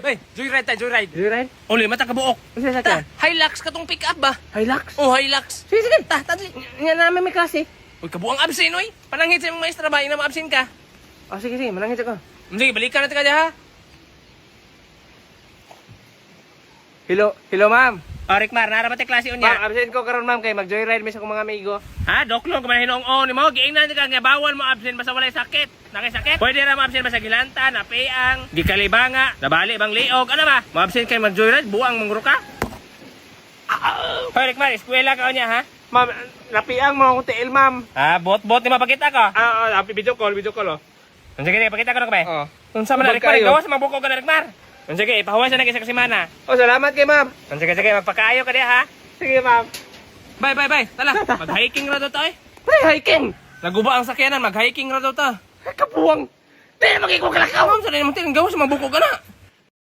Bay, joyride tayo, joyride. Joyride? Uli, mata ka buok. Ano sa Ta, sakyan? Hilux ka tong pick up ba? Hilux? Oh, Hilux. Sige, sige. Ta, tadli. Nga namin may klase. Uy, kabuang absin, oy. Pananghit sa mga maestra ba, ina ma-absin ka. Oh, sige, sige. Manangit ako. Sige, balikan natin ka dyan, ha? Hello, ma'am. O, Rikmar, narapati klase Ma'am, unya. absent ko karon ma'am kay mag-joyride sa akong mga amigo. Ha, doklong, kumahinong o ni mo. Giingnan ka nga, bawal mo absin basta walay sakit. Nakisakit. Pwede na ma-absin basta gilanta, napiang, gikalibanga, nabali bang liog. Ano ba? Ma-absin kayo mag-joyride, buang mong ka. Hoy, Rikmar, eskwela ka unya, ha? Ma'am, napiang mo akong tiil, ma'am. Ah, bot-bot ni mapakita ko. Video call ko. Sige, pakita ko na ka ba? Oo. Kung sa mga Huwag Rikmar, kayo. gawas mabuko ka na Rikmar. Sige, ipahuwas na isa kasimana. Oh, salamat kay ma'am. Sige, magpakaayo ka diya, ha? Sige, ma'am. Bye. Tala, mag-hiking ra daw to, eh. Hey, hiking! Naguba ang sakyanan, mag-hiking ra daw to. Kapuwang! Di na magiging kalakaw! Ma'am, sa rin mo gawas mabuko ka na.